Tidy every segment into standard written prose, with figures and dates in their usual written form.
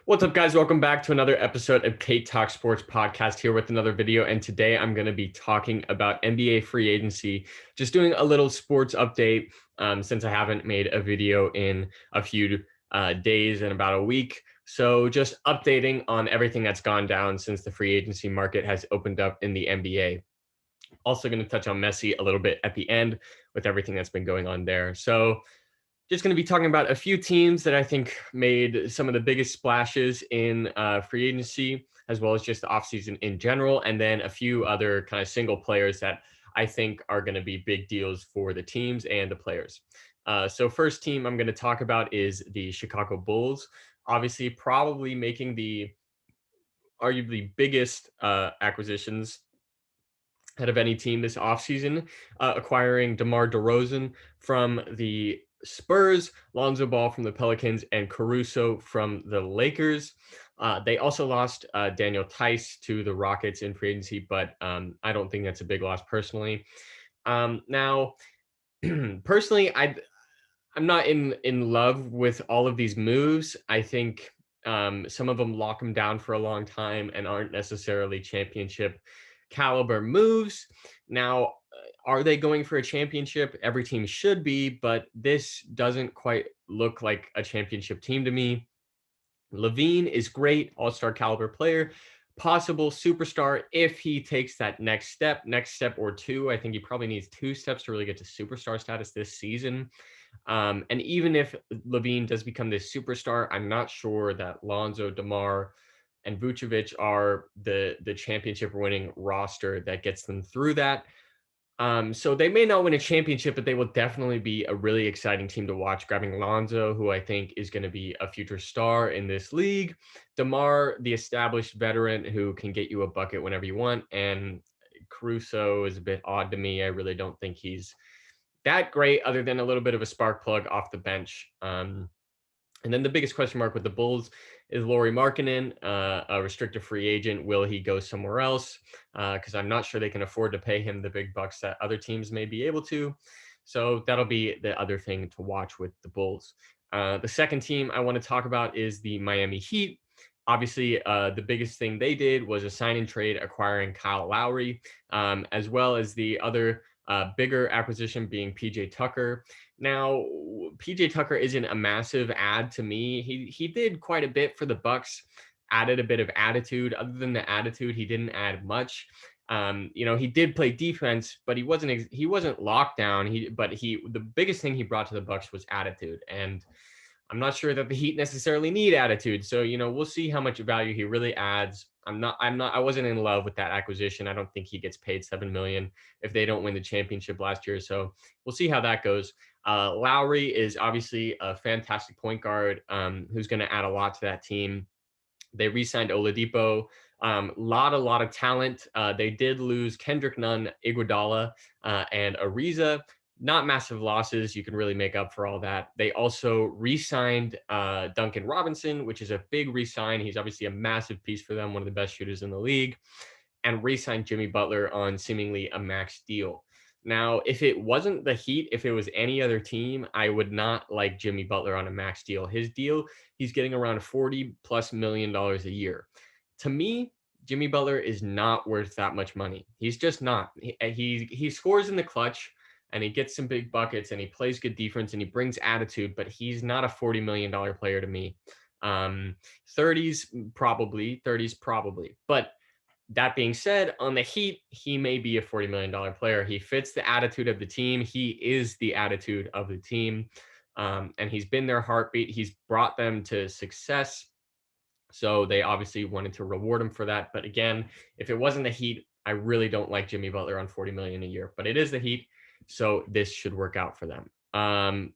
What's up, guys? Welcome back to another episode of Kate Talk Sports Podcast here with another video. And today I'm going to be talking about NBA free agency, just doing a little sports update since I haven't made a video in a few days and about a week. So just updating on everything that's gone down since the free agency market has opened up in the NBA. Also going to touch on Messi a little bit at the end with everything that's been going on there. So just going to be talking about a few teams that I think made some of the biggest splashes in free agency, as well as just the offseason in general, and then a few other kind of single players that I think are going to be big deals for the teams and the players. So first team I'm going to talk about is the Chicago Bulls. Obviously, probably making the arguably biggest acquisitions out of any team this offseason, acquiring DeMar DeRozan from the Spurs, Lonzo Ball from the Pelicans, and Caruso from the Lakers. They also lost Daniel Tice to the Rockets in free agency, but I don't think that's a big loss personally. Now, personally, I'm not in love with all of these moves. I think some of them lock them down for a long time and aren't necessarily championship caliber moves. Now, are they going for a championship? Every team should be, but this doesn't quite look like a championship team to me. Levine is great, all-star caliber player, possible superstar if he takes that next step or two. I think he probably needs 2 steps to really get to superstar status this season. And even if Levine does become this superstar, I'm not sure that Lonzo, DeMar, and Vucevic are the championship winning roster that gets them through that. So they may not win a championship, but they will definitely be a really exciting team to watch. Grabbing Lonzo, who I think is going to be a future star in this league. DeMar, the established veteran who can get you a bucket whenever you want. And Caruso is a bit odd to me. I really don't think he's that great, other than a little bit of a spark plug off the bench. And then the biggest question mark with the Bulls is Lauri Markkanen, a restricted free agent. Will he go somewhere else? Because I'm not sure they can afford to pay him the big bucks that other teams may be able to. So that'll be the other thing to watch with the Bulls. The second team I want to talk about is the Miami Heat. Obviously, the biggest thing they did was a sign and trade acquiring Kyle Lowry, as well as the other bigger acquisition being PJ Tucker. Now, PJ Tucker isn't a massive add to me. He did quite a bit for the Bucks, added a bit of attitude. Other than the attitude, he didn't add much. He did play defense, but he wasn't locked down. The biggest thing he brought to the Bucks was attitude, and I'm not sure that the Heat necessarily need attitude. So, we'll see how much value he really adds. I wasn't in love with that acquisition. I don't think he gets paid $7 million if they don't win the championship last year. So we'll see how that goes. Lowry is obviously a fantastic point guard who's going to add a lot to that team. They re-signed Oladipo. Lot of talent. They did lose Kendrick Nunn, Iguodala, and Ariza. Not massive losses. You can really make up for all that. They also re-signed Duncan Robinson, which is a big re-sign. He's obviously a massive piece for them, one of the best shooters in the league, and re-signed Jimmy Butler on seemingly a max deal. Now, if it wasn't the Heat, if it was any other team, I would not like Jimmy Butler on a max deal. His deal, he's getting around $40+ million a year. To me, Jimmy Butler is not worth that much money. He's just not. He scores in the clutch and he gets some big buckets and he plays good defense and he brings attitude, but he's not a $40 million player to me. 30s probably. But that being said, on the Heat, he may be a $40 million player. He fits the attitude of the team. He is the attitude of the team. And he's been their heartbeat. He's brought them to success. So they obviously wanted to reward him for that. But again, if it wasn't the Heat, I really don't like Jimmy Butler on $40 million a year. But it is the Heat, so this should work out for them.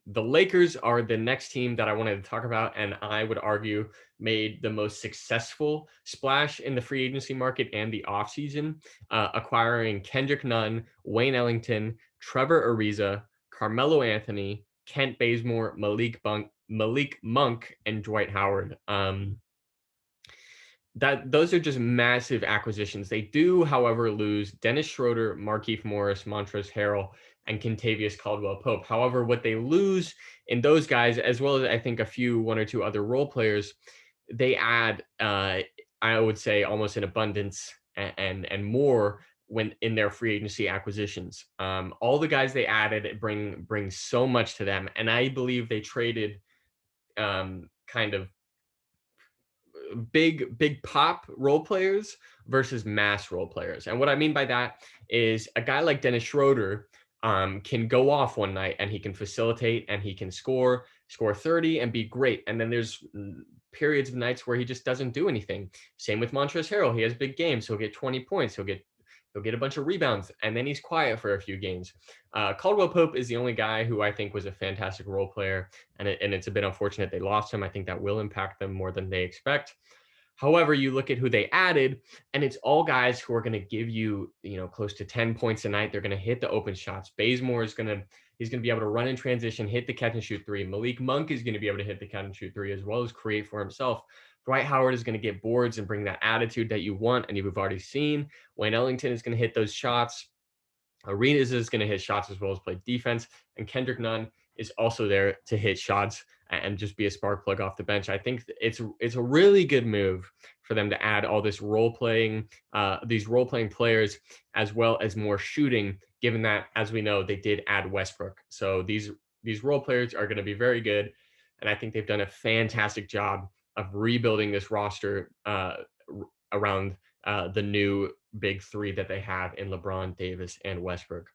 The Lakers are the next team that I wanted to talk about, and I would argue made the most successful splash in the free agency market and the offseason, acquiring Kendrick Nunn, Wayne Ellington, Trevor Ariza, Carmelo Anthony, Kent Bazemore, Malik Monk, and Dwight Howard. Those are just massive acquisitions. They do, however, lose Dennis Schroeder, Markieff Morris, Montrezl Harrell, and Kentavious Caldwell-Pope. However, what they lose in those guys, as well as I think one or two other role players, they add, I would say, almost in abundance and more when in their free agency acquisitions. All the guys they added bring so much to them, and I believe they traded kind of big pop role players versus mass role players. And what I mean by that is a guy like Dennis Schroeder can go off one night and he can facilitate and he can score 30 and be great. And then there's periods of nights where he just doesn't do anything. Same with Montrezl Harrell. He has big games. He'll get 20 points. He'll get a bunch of rebounds, and then he's quiet for a few games. Caldwell Pope is the only guy who I think was a fantastic role player, and it's a bit unfortunate they lost him. I think that will impact them more than they expect. However, you look at who they added, and it's all guys who are going to give you, close to 10 points a night. They're going to hit the open shots. Bazemore is he's going to be able to run in transition, hit the catch and shoot three. Malik Monk is going to be able to hit the catch and shoot three as well as create for himself. Dwight Howard is going to get boards and bring that attitude that you want and you've already seen. Wayne Ellington is going to hit those shots. Arenas is going to hit shots as well as play defense. And Kendrick Nunn is also there to hit shots and just be a spark plug off the bench. I think it's a really good move for them to add all this these role playing players, as well as more shooting, given that, as we know, they did add Westbrook. So these role players are going to be very good. And I think they've done a fantastic job of rebuilding this roster around the new big three that they have in LeBron, Davis, and Westbrook.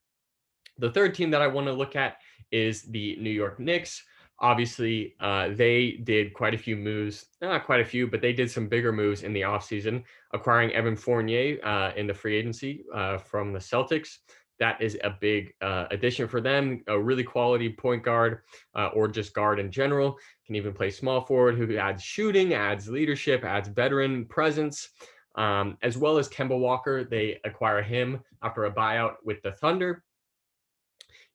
The third team that I want to look at is the New York Knicks. Obviously, they did quite a few moves, not quite a few, but they did some bigger moves in the offseason, acquiring Evan Fournier in the free agency from the Celtics. That is a big addition for them, a really quality point guard or just guard in general. Can even play small forward who adds shooting, adds leadership, adds veteran presence. As well as Kemba Walker. They acquire him after a buyout with the Thunder.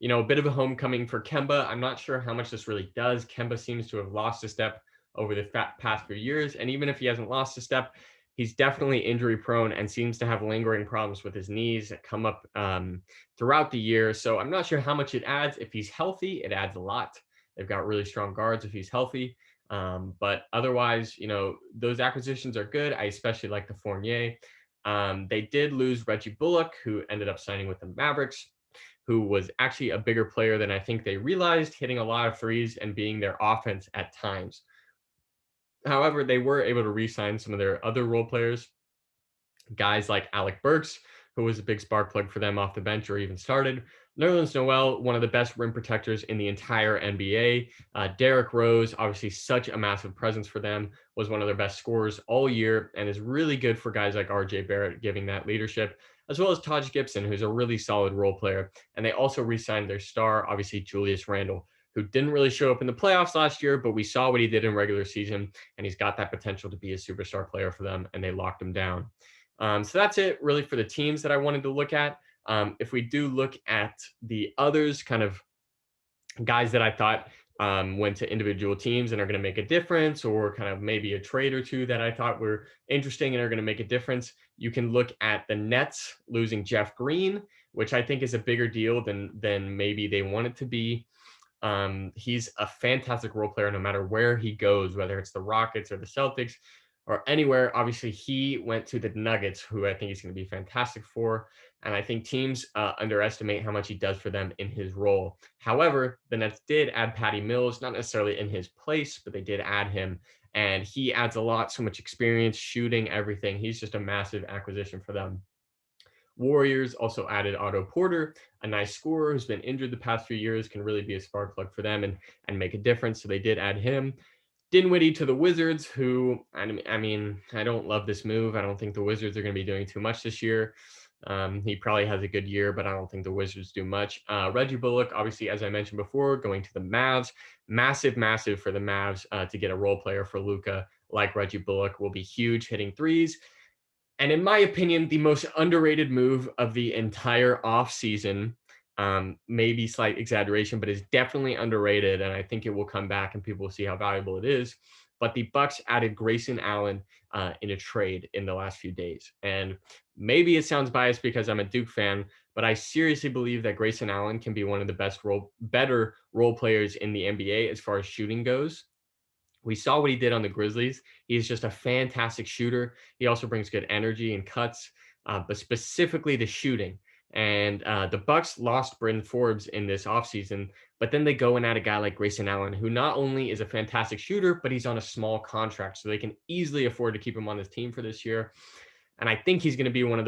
A bit of a homecoming for Kemba. I'm not sure how much this really does. Kemba seems to have lost a step over the past few years. And even if he hasn't lost a step, he's definitely injury prone and seems to have lingering problems with his knees that come up throughout the year. So I'm not sure how much it adds. If he's healthy, it adds a lot. They've got really strong guards if he's healthy. But otherwise, those acquisitions are good. I especially like the Fournier. They did lose Reggie Bullock, who ended up signing with the Mavericks, who was actually a bigger player than I think they realized, hitting a lot of threes and being their offense at times. However, they were able to re-sign some of their other role players, guys like Alec Burks, who was a big spark plug for them off the bench or even started. Nerlens Noel, one of the best rim protectors in the entire NBA. Derrick Rose, obviously such a massive presence for them, was one of their best scorers all year and is really good for guys like RJ Barrett giving that leadership, as well as Taj Gibson, who's a really solid role player. And they also re-signed their star, obviously Julius Randle, who didn't really show up in the playoffs last year, but we saw what he did in regular season, and he's got that potential to be a superstar player for them, and they locked him down. So that's it really for the teams that I wanted to look at. If we do look at the others, kind of guys that I thought went to individual teams and are going to make a difference, or kind of maybe a trade or two that I thought were interesting and are going to make a difference, you can look at the Nets losing Jeff Green, which I think is a bigger deal than maybe they want it to be. He's a fantastic role player no matter where he goes, whether it's the Rockets or the Celtics or anywhere. Obviously, he went to the Nuggets, who I think he's going to be fantastic for. And I think teams underestimate how much he does for them in his role. However, the Nets did add Patty Mills, not necessarily in his place, but they did add him. And he adds a lot, so much experience, shooting, everything. He's just a massive acquisition for them. Warriors also added Otto Porter, a nice scorer who's been injured the past few years, can really be a spark plug for them and make a difference. So they did add him. Dinwiddie to the Wizards, who, I mean, I don't love this move. I don't think the Wizards are going to be doing too much this year. He probably has a good year, but I don't think the Wizards do much. Reggie Bullock, obviously, as I mentioned before, going to the Mavs. Massive for the Mavs to get a role player for Luka like Reggie Bullock will be huge, hitting threes. And in my opinion, the most underrated move of the entire offseason, maybe slight exaggeration, but is definitely underrated. And I think it will come back and people will see how valuable it is. But the Bucks added Grayson Allen in a trade in the last few days. And maybe it sounds biased because I'm a Duke fan, but I seriously believe that Grayson Allen can be one of the better role players in the NBA as far as shooting goes. We saw what he did on the Grizzlies. He's just a fantastic shooter. He also brings good energy and cuts, but specifically the shooting. And the Bucks lost Bryn Forbes in this offseason, but then they go and add a guy like Grayson Allen, who not only is a fantastic shooter, but he's on a small contract, so they can easily afford to keep him on this team for this year. And I think he's going to be one of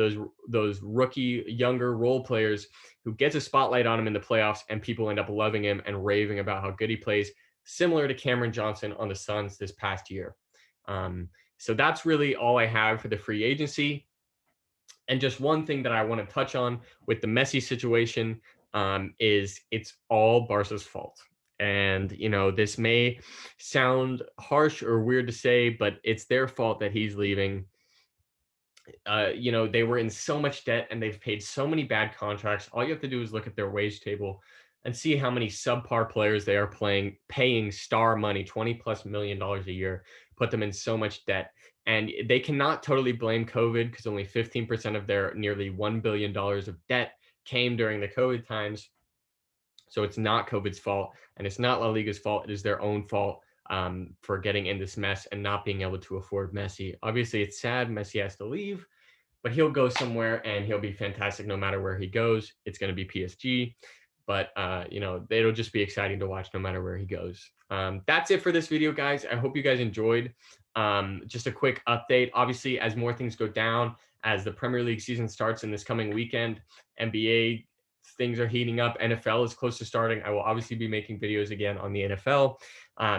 those rookie, younger role players who gets a spotlight on him in the playoffs, and people end up loving him and raving about how good he plays, similar to Cameron Johnson on the Suns this past year. So that's really all I have for the free agency. And just one thing that I want to touch on with the Messi situation is it's all Barca's fault. And, this may sound harsh or weird to say, but it's their fault that he's leaving. They were in so much debt and they've paid so many bad contracts. All you have to do is look at their wage table and see how many subpar players they are paying star money, $20+ million a year, put them in so much debt. And they cannot totally blame COVID because only 15% of their nearly $1 billion of debt came during the COVID times. So it's not COVID's fault and it's not La Liga's fault. It is their own fault for getting in this mess and not being able to afford Messi. Obviously, it's sad Messi has to leave, but he'll go somewhere and he'll be fantastic no matter where he goes. It's going to be PSG, but it'll just be exciting to watch no matter where he goes. That's it for this video, guys. I hope you guys enjoyed. Just a quick update. Obviously, as more things go down, as the Premier League season starts in this coming weekend, NBA things are heating up. NFL is close to starting. I will obviously be making videos again on the NFL.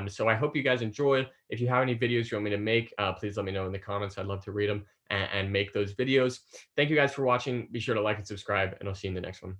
So I hope you guys enjoyed. If you have any videos you want me to make, please let me know in the comments. I'd love to read them and make those videos. Thank you guys for watching. Be sure to like and subscribe, and I'll see you in the next one.